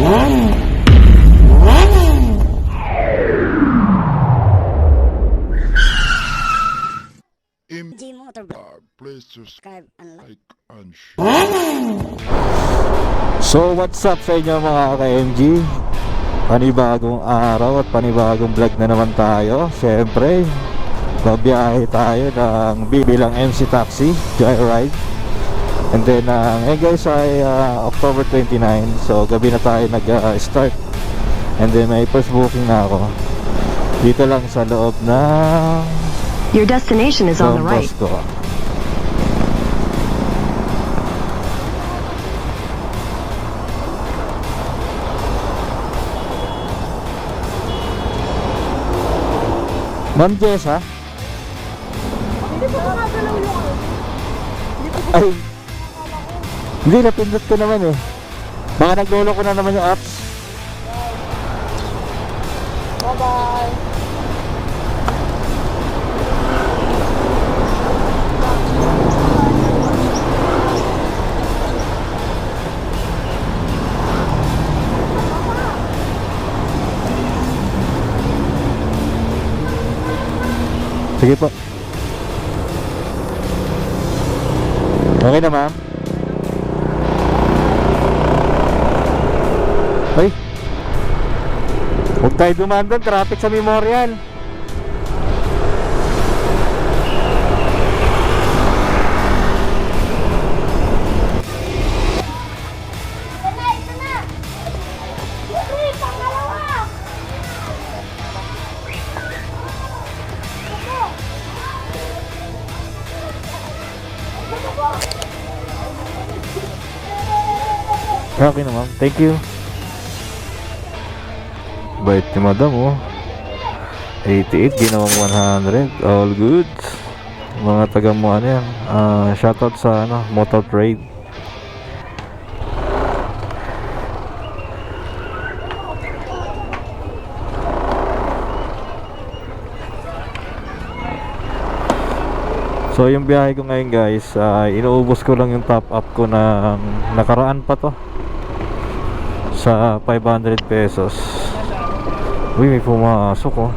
MG Motovlog. Please subscribe and like and share. So what's up sa inyo mga ka-MG? Panibagong araw at panibagong vlog na naman tayo. Siyempre, babiyahe tayo ng bibilang MC Taxi Joyride. And then guys ay October 29. So gabi na tayo nag-start. And then may first booking na ako dito lang sa loob na Your destination is on the right. Bosco. Ma'am Jessa? Hindi po gumagalaw yung Ay, hindi, napindot ko naman eh. Baka naglolo ko na naman yung apps. Bye-bye. Sige po. Okay na ma'am. Ay, huwag tayo dumaan doon, traffic sa Memorial. Ito na! Uy, pangalawa! Okay na ma'am, thank you. Bait ni madam oh. 88 ginawang 100. All good. Mga taga mo ano yan, shoutout sa motor trade. So yung biyahe ko ngayon guys, inuubos ko lang yung top up ko na nakaraan pa to sa 500 pesos. Uy, may pumasok oh.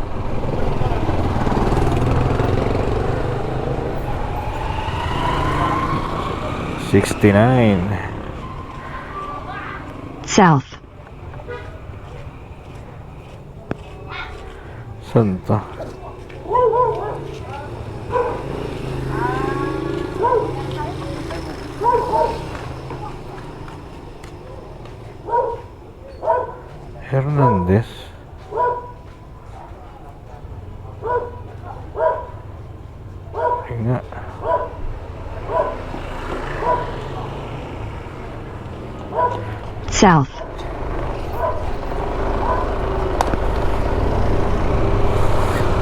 $69 South. Saan to? Hernandez. Nga. South.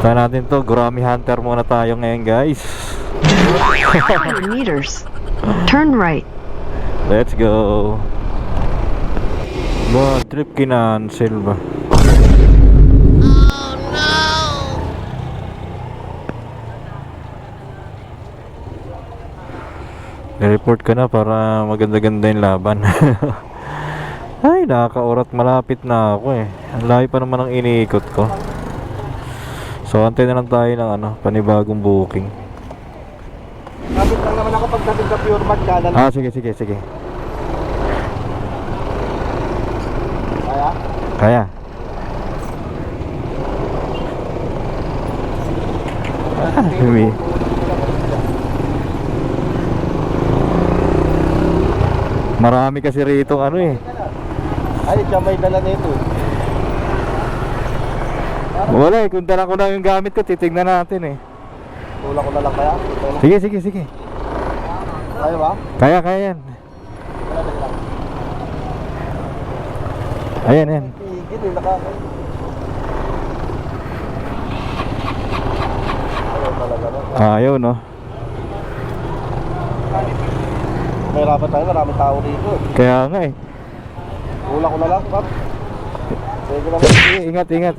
Tayo natin to, Grammy Hunter muna tayo ngayon guys. 100 meters. Turn right. Let's go. Ba, trip kinancel ba? I-report ka na para maganda-ganda yung laban. Ay, nakaka-orat, malapit na ako eh. Ang layo pa naman ang iniikot ko. So, antay na lang tayo ng panibagong booking. Kapit lang naman ako pagdating sa Pure Mart kada lang. Sige. Kaya? Kaya. Humi. Marami kasi rito eh. Ay, siya may dala nito. Wala eh, kung dala ko na yung gamit ko, titignan natin eh. Tula ko na lang kaya. Sige. Kaya ba? Kaya yan. Ayan. Tigil eh, nakakain. Ayaw talaga na. Ayaw no. May rapat tayo, maraming tao dito. Kaya nga eh. Tula ko na lang, Pap. Sige naman. Sige, ingat.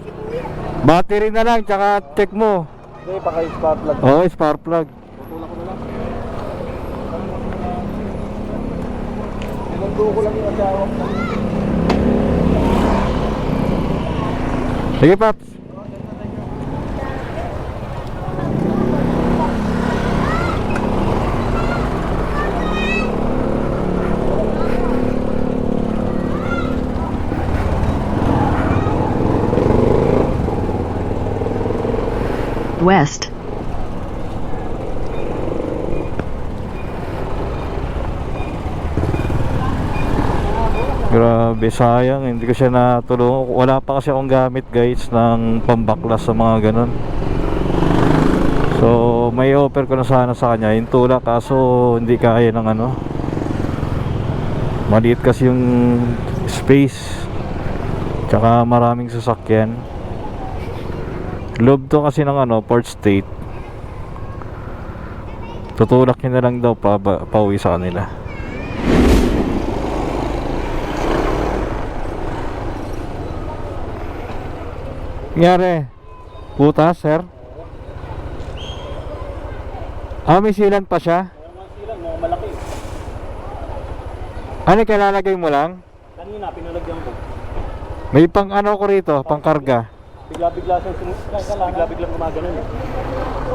Battery na lang, tsaka check mo. Hindi, paka-spark plug. Oo, spark plug. Tula ko na lang. Sinundo ko lang yung asawa ko. Sige, Paps. West. Grabe, sayang, hindi ko siya natulungan. Wala pa kasi akong gamit guys ng pambaklas sa mga ganun. So may offer ko na sana sa kanya yung tulak, kaso hindi kaya ng ano, maliit kasi yung space, tsaka maraming sasakyan. Loob to kasi ng ano, Port State. Tutulak niya na lang daw pauwi sa kanila. Nangyari? Butas, sir? Ah, may sealant pa siya? Silang, mga malaki. Ano, kailalagay mo lang? Kanina, pinalagyan ko. May pang ano ko rito, pang karga. Bigla-bigla bigla-biglang gumagano eh.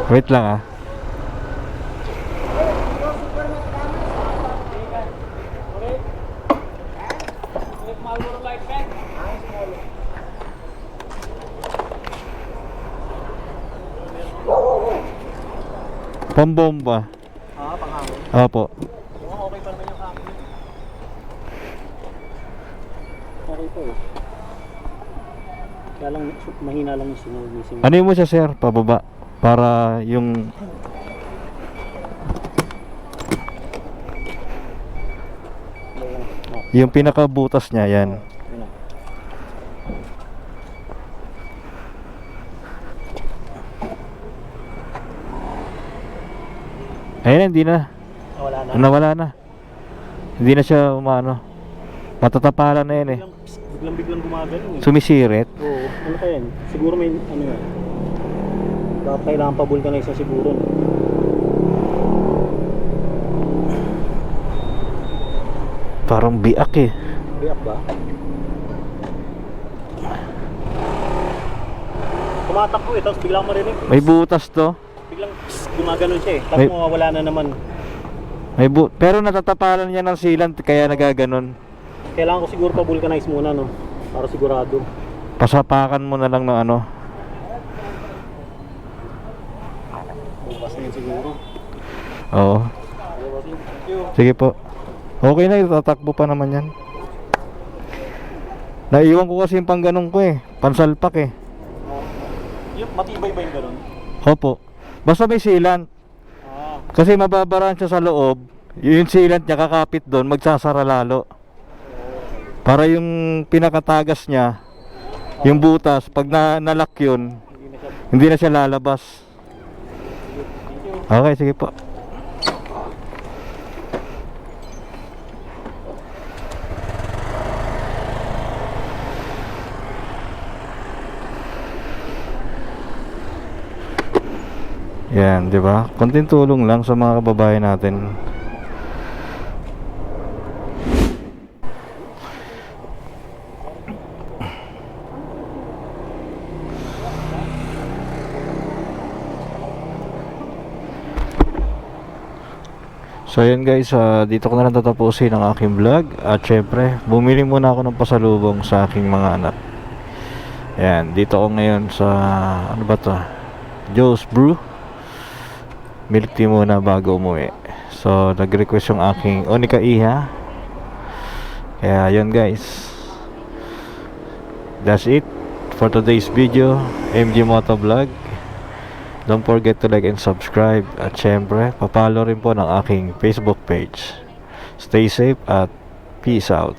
Wait lang ah. Pambomba. Ah, panghangin. Opo. Okay pa naman yung hangin. Okay po eh. Kaya lang, mahina lang yung singaw. Ano mo siya, sir? Pababa. Para yung... Yung pinakabutas niya, yan. Ayun, hindi na. Wala na. Nawala na. Hindi na siya umano. Matatapalan na yan eh. Biglang gumagano eh. Sumisirit. Oo, ano pa yan? Siguro may ano yan. Baka kailangan pa vulcanize na siguro. No? Parang biak eh. Biyak ba? Tumatakbo eh, tapos biglang marinig. May butas to. Biglang gumagano siya eh. Tapos May- mawawala na naman. Pero natatapalan niya ng sealant kaya nagaganon. Kailangan ko siguro pa vulcanize muna no. Para sigurado. Pasapakan mo na lang ng ano. Bukas na yun siguro. Oo. Sige po. Okay na, tatakbo pa naman yan. Naiwan ko kasi yung pangganong ko eh. Pansalpak eh. Yung matibay ba yung ganun? Opo. Basta may sealant. Ah, Kasi mababaraan siya sa loob. Yung sealant niya kakapit doon, magsasara lalo. Para yung pinakatagas niya, yung butas, pag nalock yun, hindi na siya lalabas. Okay, sige po. Yan, di ba? Konting tulong lang sa mga kababayan natin. So yan guys, dito ko na lang tatapusin ang aking vlog. At syempre, bumili muna ako ng pasalubong sa aking mga anak. Yan, dito ako ngayon sa, ano ba to? Joe's Brew. Milk tea muna bago umuwi. So nag-request yung aking Onika Iha. Kaya yun guys, that's it for today's video, MG Moto Vlog. Don't forget to like and subscribe. At syempre, papalo rin po ng aking Facebook page. Stay safe at peace out.